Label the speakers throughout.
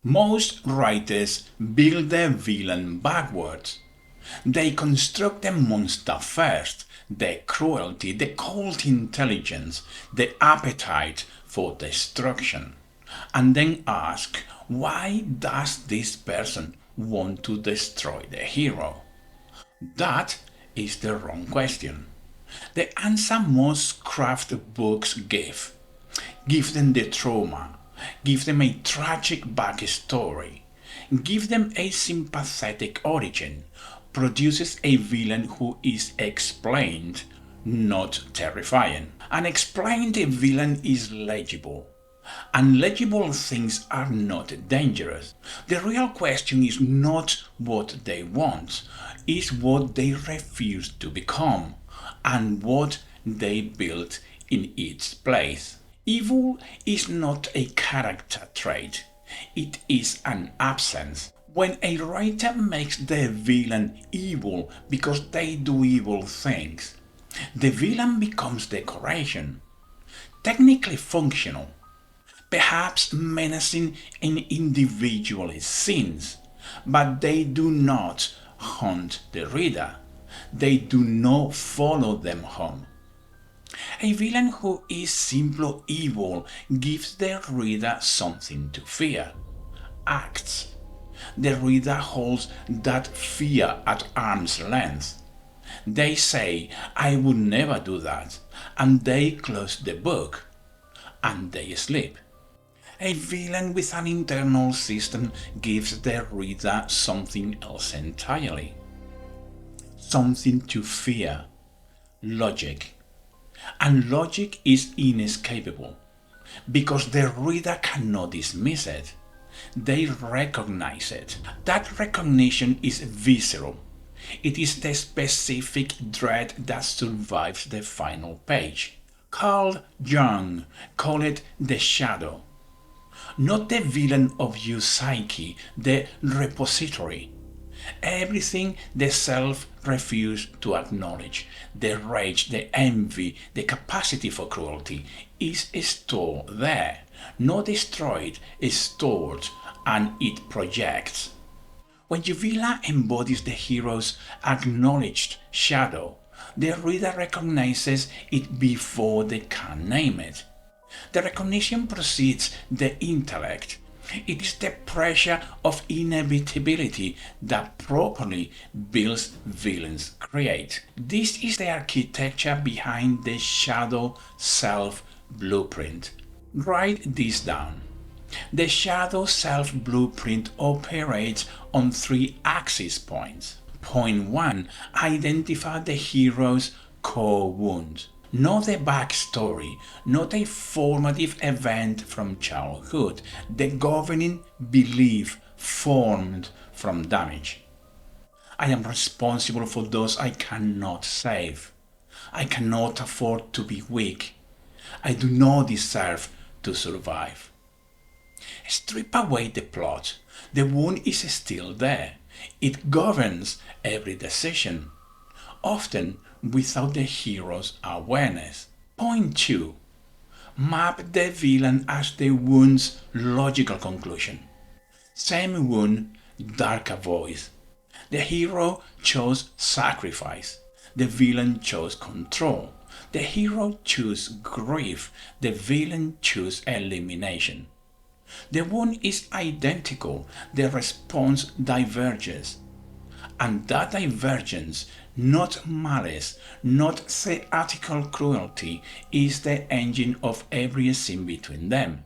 Speaker 1: Most writers build their villain backwards. They construct the monster first, the cruelty, the cold intelligence, the appetite for destruction, and then ask, why does this person want to destroy the hero? That is the wrong question. The answer most craft books give. Give them the trauma, give them a tragic backstory, give them a sympathetic origin, produces a villain who is explained, not terrifying. An explained villain is legible. Unlegible things are not dangerous. The real question is not what they want, is what they refuse to become, and what they build in its place. Evil is not a character trait, it is an absence. When a writer makes the villain evil because they do evil things, the villain becomes decoration, technically functional, perhaps menacing in individual scenes, but they do not haunt the reader. They do not follow them home. A villain who is simply evil gives the reader something to fear. Acts. The reader holds that fear at arm's length. They say, I would never do that, and they close the book, and they sleep. A villain with an internal system gives the reader something else entirely. Something to fear. Logic. And logic is inescapable, because the reader cannot dismiss it. They recognize it. That recognition is visceral. It is the specific dread that survives the final page. Carl Jung called it the shadow. Not the villain of your psyche, the repository. Everything the self refused to acknowledge, the rage, the envy, the capacity for cruelty, is stored there, not destroyed, is stored, and it projects. When Juvila embodies the hero's acknowledged shadow, the reader recognizes it before they can name it. The recognition precedes the intellect. It is the pressure of inevitability that properly built villains create. This is the architecture behind the shadow self blueprint. Write this down. The shadow self blueprint operates on 3 axis points. Point 1. Identify the hero's core wound. Not the backstory, not a formative event from childhood, the governing belief formed from damage. I am responsible for those I cannot save. I cannot afford to be weak. I do not deserve to survive. Strip away the plot. The wound is still there. It governs every decision, often without the hero's awareness. Point 2. Map the villain as the wound's logical conclusion. Same wound, darker voice. The hero chose sacrifice. The villain chose control. The hero chose grief. The villain chose elimination. The wound is identical. The response diverges. And that divergence, not malice, not theatrical cruelty, is the engine of every scene between them,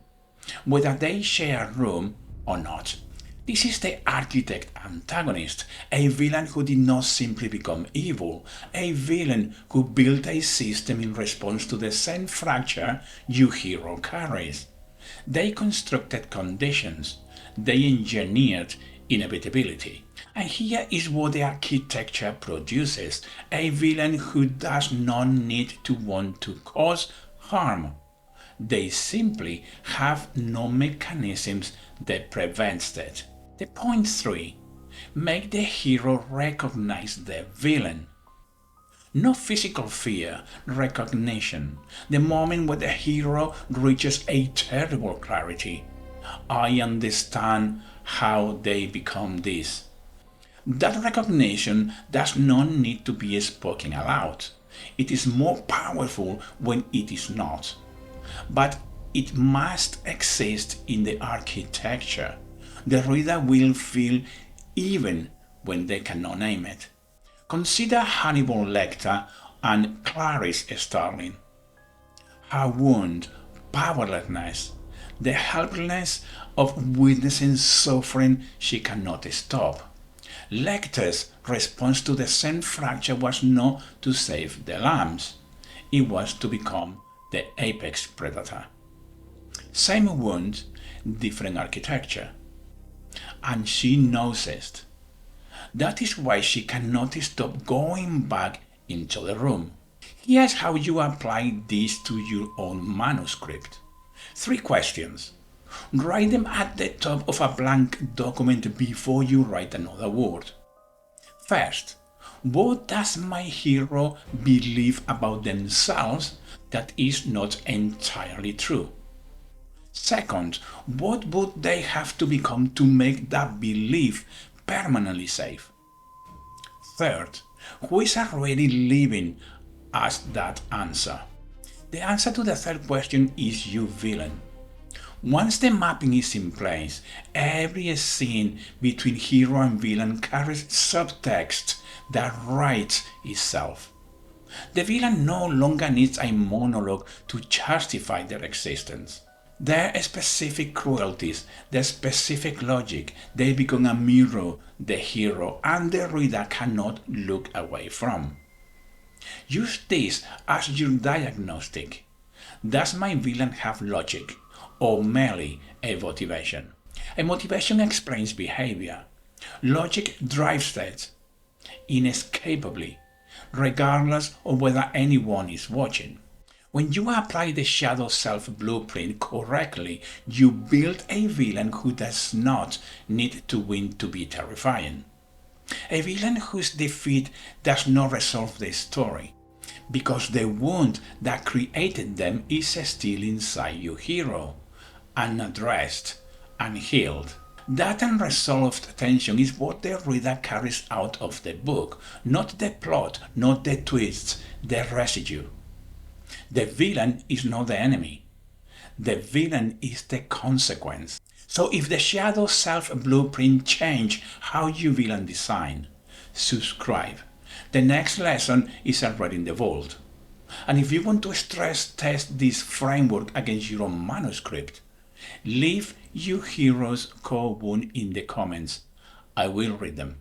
Speaker 1: whether they share a room or not. This is the architect antagonist, a villain who did not simply become evil, a villain who built a system in response to the same fracture your hero carries. They constructed conditions, they engineered inevitability. And here is what the architecture produces, a villain who does not need to want to cause harm. They simply have no mechanisms that prevents it. The point 3. Make the hero recognize the villain. No physical fear, recognition. The moment when the hero reaches a terrible clarity. I understand how they become this. That recognition does not need to be spoken aloud. It is more powerful when it is not. But it must exist in the architecture. The reader will feel even when they cannot name it. Consider Hannibal Lecter and Clarice Starling. Her wound, powerlessness, the helplessness of witnessing suffering she cannot stop. Lecter's response to the same fracture was not to save the lambs, it was to become the apex predator. Same wound, different architecture. And she knows it. That is why she cannot stop going back into the room. Here's how you apply this to your own manuscript. 3 questions. Write them at the top of a blank document before you write another word. First, what does my hero believe about themselves that is not entirely true? Second, what would they have to become to make that belief permanently safe? Third, who is already living as that answer? The answer to the third question is your villain. Once the mapping is in place, every scene between hero and villain carries subtext that writes itself. The villain no longer needs a monologue to justify their existence. Their specific cruelties, their specific logic, they become a mirror the hero and the reader cannot look away from. Use this as your diagnostic. Does my villain have logic or merely a motivation? A motivation explains behavior. Logic drives it inescapably, regardless of whether anyone is watching. When you apply the shadow self blueprint correctly, you build a villain who does not need to win to be terrifying. A villain whose defeat does not resolve the story, because the wound that created them is still inside your hero, unaddressed, unhealed. That unresolved tension is what the reader carries out of the book, not the plot, not the twists, the residue. The villain is not the enemy. The villain is the consequence. So if the shadow self blueprint change how you villain design, subscribe. The next lesson is already in the vault. And if you want to stress test this framework against your own manuscript, leave your hero's core wound in the comments. I will read them.